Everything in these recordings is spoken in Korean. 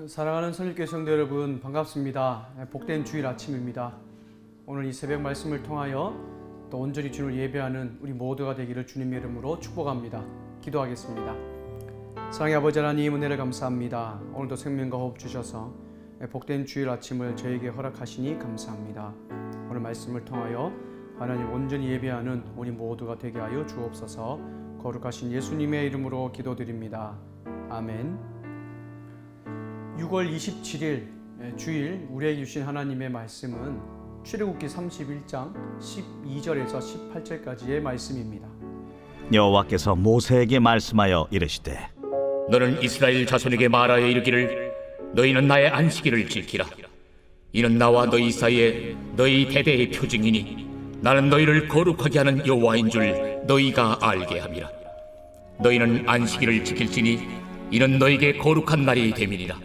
사랑하는 선일교회 성도 여러분, 반갑습니다. 복된 주일 아침입니다. 오늘 이 새벽 말씀을 통하여 또 온전히 주님을 예배하는 우리 모두가 되기를 주님의 이름으로 축복합니다. 기도하겠습니다. 사랑의 아버지 하나님, 은혜를 감사합니다. 오늘도 생명과 호흡 주셔서 복된 주일 아침을 저에게 허락하시니 감사합니다. 오늘 말씀을 통하여 하나님 온전히 예배하는 우리 모두가 되게 하여 주옵소서. 거룩하신 예수님의 이름으로 기도드립니다. 아멘. 6월 27일 주일 우리에게 주신 하나님의 말씀은 출애굽기 31장 12절에서 18절까지의 말씀입니다. 여호와께서 모세에게 말씀하여 이르시되 너는 이스라엘 자손에게 말하여 이르기를 너희는 나의 안식일을 지키라. 이는 나와 너희 사이에 너희 대대의 표징이니 나는 너희를 거룩하게 하는 여호와인 줄 너희가 알게 함이라. 너희는 안식일을 지킬지니 이는 너희에게 거룩한 날이 됨이니라.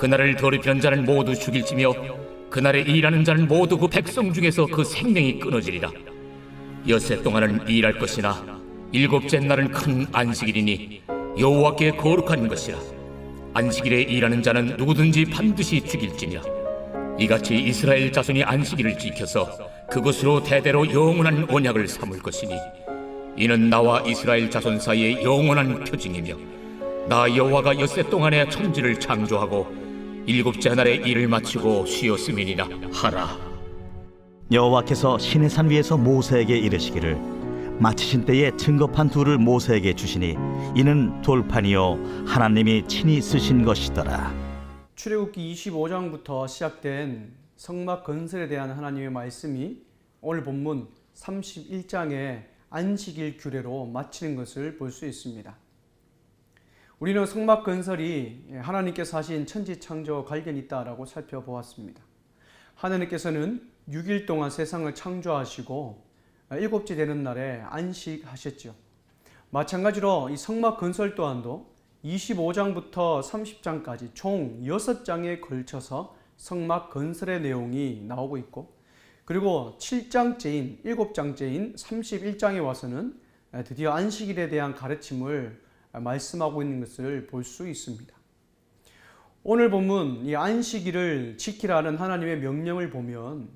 그날을 더럽히는 자는 모두 죽일지며 그날에 일하는 자는 모두 그 백성 중에서 그 생명이 끊어지리라. 엿새 동안은 일할 것이나 일곱째 날은 큰 안식일이니 여호와께 거룩한 것이라. 안식일에 일하는 자는 누구든지 반드시 죽일지니라. 이같이 이스라엘 자손이 안식일을 지켜서 그것으로 대대로 영원한 언약을 삼을 것이니 이는 나와 이스라엘 자손 사이의 영원한 표징이며 나 여호와가 엿새 동안에 천지를 창조하고 일곱째 날에 일을 마치고 쉬었음이니라 하라. 여호와께서 시내산 위에서 모세에게 이르시기를 마치신 때에 증거판 둘을 모세에게 주시니 이는 돌판이요 하나님이 친히 쓰신 것이더라. 출애굽기 25장부터 시작된 성막 건설에 대한 하나님의 말씀이 오늘 본문 31장의 안식일 규례로 마치는 것을 볼 수 있습니다. 우리는 성막 건설이 하나님께서 하신 천지 창조와 관련이 있다라고 살펴보았습니다. 하나님께서는 6일 동안 세상을 창조하시고 일곱째 되는 날에 안식하셨죠. 마찬가지로 이 성막 건설 또한도 25장부터 30장까지 총 6장에 걸쳐서 성막 건설의 내용이 나오고 있고, 그리고 7장째인 7장째인 31장에 와서는 드디어 안식일에 대한 가르침을 말씀하고 있는 것을 볼 수 있습니다. 오늘 본문 이 안식일을 지키라는 하나님의 명령을 보면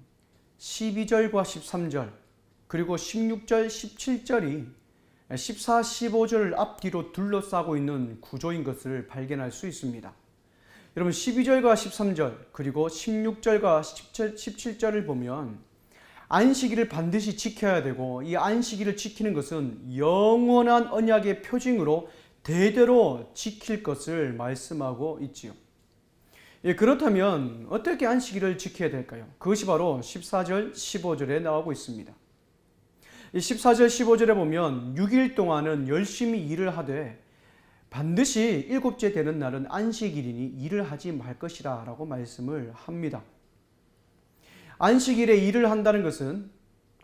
12절과 13절 그리고 16절, 17절이 14, 15절을 앞뒤로 둘러싸고 있는 구조인 것을 발견할 수 있습니다. 여러분 12절과 13절 그리고 16절과 17절을 보면 안식일을 반드시 지켜야 되고 이 안식일을 지키는 것은 영원한 언약의 표징으로 대대로 지킬 것을 말씀하고 있지요. 그렇다면 어떻게 안식일을 지켜야 될까요? 그것이 바로 14절, 15절에 나오고 있습니다. 14절, 15절에 보면 6일 동안은 열심히 일을 하되 반드시 일곱째 되는 날은 안식일이니 일을 하지 말 것이라 라고 말씀을 합니다. 안식일에 일을 한다는 것은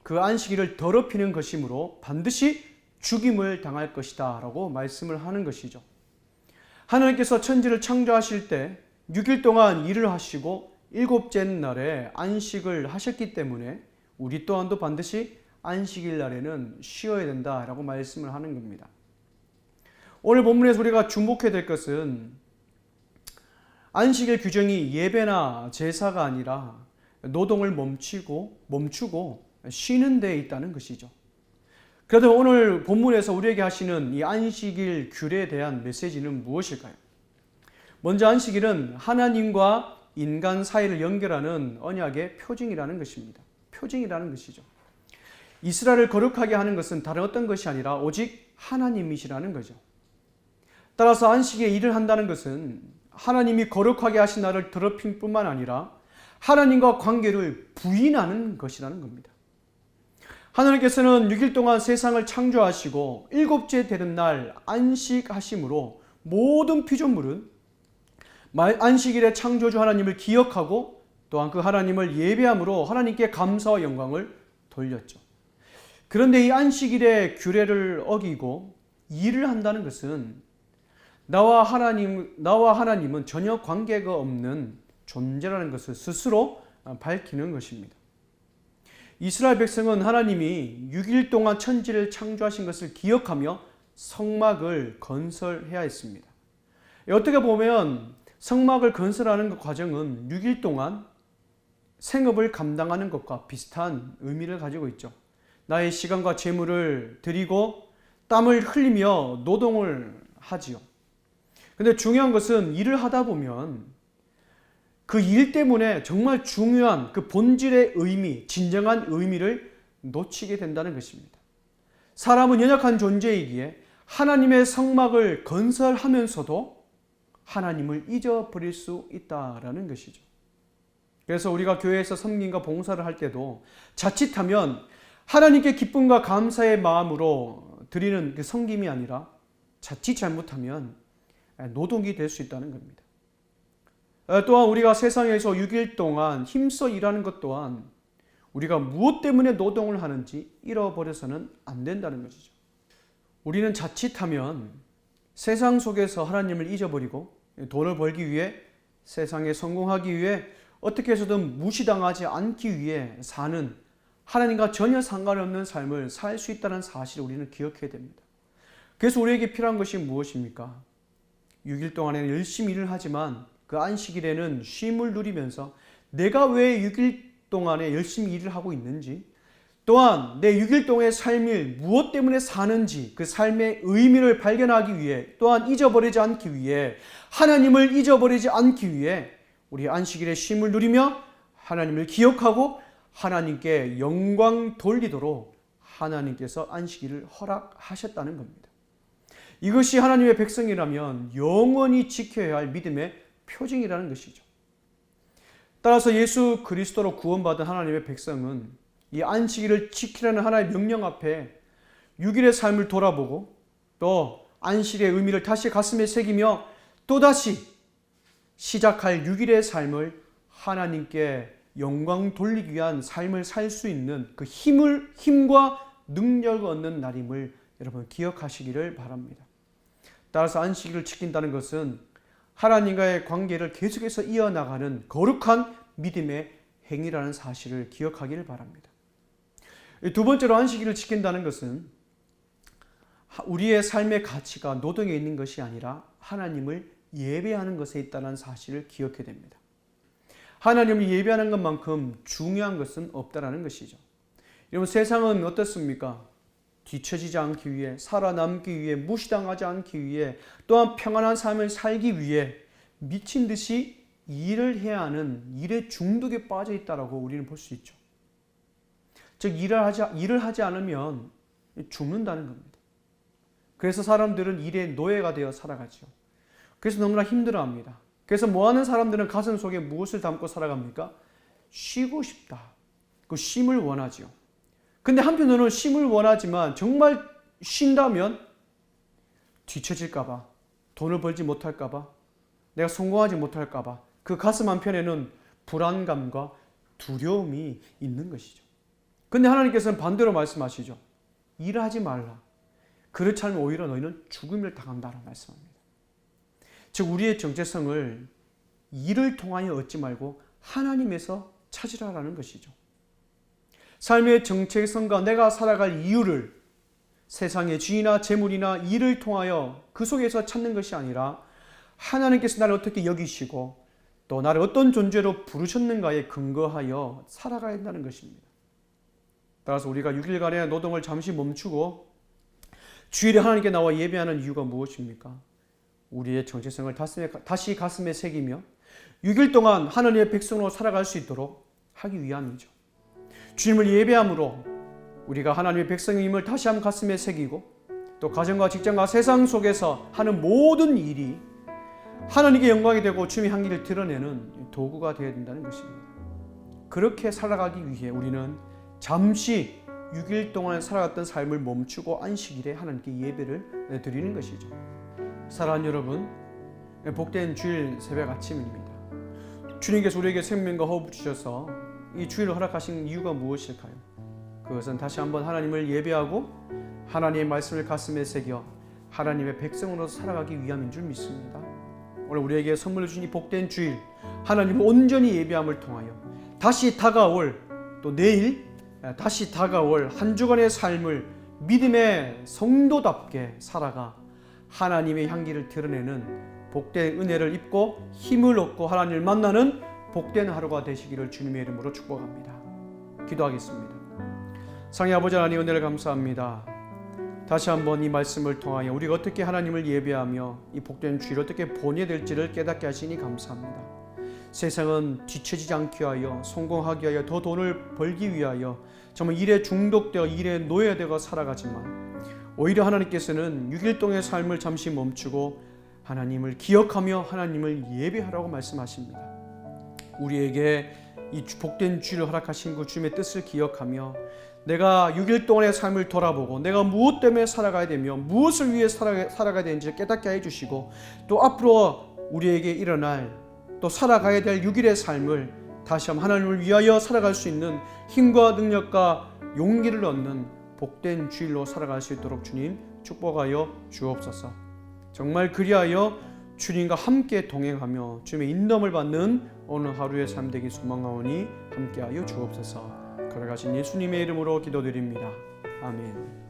그 안식일을 더럽히는 것이므로 반드시 죽임을 당할 것이다 라고 말씀을 하는 것이죠. 하나님께서 천지를 창조하실 때 6일 동안 일을 하시고 일곱째 날에 안식을 하셨기 때문에 우리 또한도 반드시 안식일 날에는 쉬어야 된다 라고 말씀을 하는 겁니다. 오늘 본문에서 우리가 주목해야 될 것은 안식일 규정이 예배나 제사가 아니라 노동을 멈추고 쉬는 데에 있다는 것이죠. 그래도 오늘 본문에서 우리에게 하시는 이 안식일 규례에 대한 메시지는 무엇일까요? 먼저 안식일은 하나님과 인간 사이를 연결하는 언약의 표징이라는 것입니다. 표징이라는 것이죠. 이스라엘을 거룩하게 하는 것은 다른 어떤 것이 아니라 오직 하나님이시라는 거죠. 따라서 안식일에 일을 한다는 것은 하나님이 거룩하게 하신 나를 더럽힘 뿐만 아니라 하나님과 관계를 부인하는 것이라는 겁니다. 하나님께서는 6일 동안 세상을 창조하시고 일곱째 되는 날 안식하심으로 모든 피조물은 안식일의 창조주 하나님을 기억하고 또한 그 하나님을 예배함으로 하나님께 감사와 영광을 돌렸죠. 그런데 이 안식일의 규례를 어기고 일을 한다는 것은 나와 하나님은 전혀 관계가 없는 존재라는 것을 스스로 밝히는 것입니다. 이스라엘 백성은 하나님이 6일 동안 천지를 창조하신 것을 기억하며 성막을 건설해야 했습니다. 어떻게 보면 성막을 건설하는 그 과정은 6일 동안 생업을 감당하는 것과 비슷한 의미를 가지고 있죠. 나의 시간과 재물을 들이고 땀을 흘리며 노동을 하지요. 근데 중요한 것은 일을 하다 보면 그 일 때문에 정말 중요한 그 본질의 의미, 진정한 의미를 놓치게 된다는 것입니다. 사람은 연약한 존재이기에 하나님의 성막을 건설하면서도 하나님을 잊어버릴 수 있다라는 것이죠. 그래서 우리가 교회에서 섬김과 봉사를 할 때도 자칫하면 하나님께 기쁨과 감사의 마음으로 드리는 그 섬김이 아니라 자칫 잘못하면 노동이 될 수 있다는 겁니다. 또한 우리가 세상에서 6일 동안 힘써 일하는 것 또한 우리가 무엇 때문에 노동을 하는지 잃어버려서는 안 된다는 것이죠. 우리는 자칫하면 세상 속에서 하나님을 잊어버리고 돈을 벌기 위해, 세상에 성공하기 위해, 어떻게 해서든 무시당하지 않기 위해 사는 하나님과 전혀 상관없는 삶을 살 수 있다는 사실을 우리는 기억해야 됩니다. 그래서 우리에게 필요한 것이 무엇입니까? 6일 동안에는 열심히 일을 하지만 그 안식일에는 쉼을 누리면서 내가 왜 6일 동안에 열심히 일을 하고 있는지, 또한 내 6일 동안의 삶을 무엇 때문에 사는지 그 삶의 의미를 발견하기 위해, 또한 잊어버리지 않기 위해, 하나님을 잊어버리지 않기 위해 우리 안식일에 쉼을 누리며 하나님을 기억하고 하나님께 영광 돌리도록 하나님께서 안식일을 허락하셨다는 겁니다. 이것이 하나님의 백성이라면 영원히 지켜야 할 믿음의 표징이라는 것이죠. 따라서 예수 그리스도로 구원받은 하나님의 백성은 이 안식일을 지키라는 하나의 명령 앞에 6일의 삶을 돌아보고 또 안식의 의미를 다시 가슴에 새기며 또다시 시작할 6일의 삶을 하나님께 영광 돌리기 위한 삶을 살 수 있는 그 힘과 능력을 얻는 날임을 여러분 기억하시기를 바랍니다. 따라서 안식일을 지킨다는 것은 하나님과의 관계를 계속해서 이어나가는 거룩한 믿음의 행위라는 사실을 기억하기를 바랍니다. 두 번째로 안식일을 지킨다는 것은 우리의 삶의 가치가 노동에 있는 것이 아니라 하나님을 예배하는 것에 있다는 사실을 기억해야 됩니다. 하나님을 예배하는 것만큼 중요한 것은 없다라는 것이죠. 여러분, 세상은 어떻습니까? 뒤처지지 않기 위해, 살아남기 위해, 무시당하지 않기 위해, 또한 평안한 삶을 살기 위해 미친 듯이 일을 해야 하는 일의 중독에 빠져 있다라고 우리는 볼 수 있죠. 즉 일을 하지 않으면 죽는다는 겁니다. 그래서 사람들은 일의 노예가 되어 살아가죠. 그래서 너무나 힘들어합니다. 그래서 뭐하는 사람들은 가슴 속에 무엇을 담고 살아갑니까? 쉬고 싶다. 그 쉼을 원하죠. 근데 한편으로는 쉼을 원하지만 정말 쉰다면 뒤처질까봐, 돈을 벌지 못할까봐, 내가 성공하지 못할까봐 그 가슴 한편에는 불안감과 두려움이 있는 것이죠. 근데 하나님께서는 반대로 말씀하시죠. 일하지 말라. 그렇지 않으면 오히려 너희는 죽음을 당한다라고 말씀합니다. 즉 우리의 정체성을 일을 통하여 얻지 말고 하나님에서 찾으라라는 것이죠. 삶의 정체성과 내가 살아갈 이유를 세상의 지위나 재물이나 일을 통하여 그 속에서 찾는 것이 아니라 하나님께서 나를 어떻게 여기시고 또 나를 어떤 존재로 부르셨는가에 근거하여 살아가야 한다는 것입니다. 따라서 우리가 6일간의 노동을 잠시 멈추고 주일에 하나님께 나와 예배하는 이유가 무엇입니까? 우리의 정체성을 다시 가슴에 새기며 6일 동안 하나님의 백성으로 살아갈 수 있도록 하기 위함이죠. 주님을 예배함으로 우리가 하나님의 백성임을 다시 한번 가슴에 새기고 또 가정과 직장과 세상 속에서 하는 모든 일이 하나님께 영광이 되고 주님의 향기를 드러내는 도구가 되어야 된다는 것입니다. 그렇게 살아가기 위해 우리는 잠시 6일 동안 살아갔던 삶을 멈추고 안식일에 하나님께 예배를 드리는 것이죠. 사랑하는 여러분, 복된 주일 새벽 아침입니다. 주님께서 우리에게 생명과 호흡을 주셔서 이 주일을 허락하신 이유가 무엇일까요? 그것은 다시 한번 하나님을 예배하고 하나님의 말씀을 가슴에 새겨 하나님의 백성으로 살아가기 위함인 줄 믿습니다. 오늘 우리에게 선물을 주신 이 복된 주일, 하나님을 온전히 예배함을 통하여 다시 다가올 또 내일 다시 다가올 한 주간의 삶을 믿음의 성도답게 살아가 하나님의 향기를 드러내는 복된 은혜를 입고 힘을 얻고 하나님을 만나는 복된 하루가 되시기를 주님의 이름으로 축복합니다. 기도하겠습니다. 상의 아버지 하나님, 은혜를 감사합니다. 다시 한번 이 말씀을 통하여 우리가 어떻게 하나님을 예배하며 이 복된 주일을 어떻게 보내야 될지를 깨닫게 하시니 감사합니다. 세상은 뒤처지지 않기 위하여, 성공하기 위하여, 더 돈을 벌기 위하여 정말 일에 중독되어 일에 노예되어 살아가지만, 오히려 하나님께서는 6일 동의 삶을 잠시 멈추고 하나님을 기억하며 하나님을 예배하라고 말씀하십니다. 우리에게 이 복된 주일을 허락하신 그 주님의 뜻을 기억하며 내가 6일 동안의 삶을 돌아보고 내가 무엇 때문에 살아가야 되며 무엇을 위해 살아가야 되는지 깨닫게 해주시고, 또 앞으로 우리에게 일어날 또 살아가야 될 6일의 삶을 다시 한번 하나님을 위하여 살아갈 수 있는 힘과 능력과 용기를 얻는 복된 주일로 살아갈 수 있도록 주님 축복하여 주옵소서. 정말 그리하여 주님과 함께 동행하며 주님의 인도함을 받는 오늘 하루의 삶 되기 소망하오니 함께하여 주옵소서. 걸어가신 예수님의 이름으로 기도드립니다. 아멘.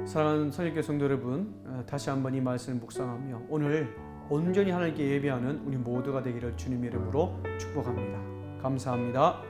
사랑하는 선일교 성도 여러분, 다시 한번 이 말씀을 묵상하며 오늘 온전히 하나님께 예배하는 우리 모두가 되기를 주님의 이름으로 축복합니다. 감사합니다.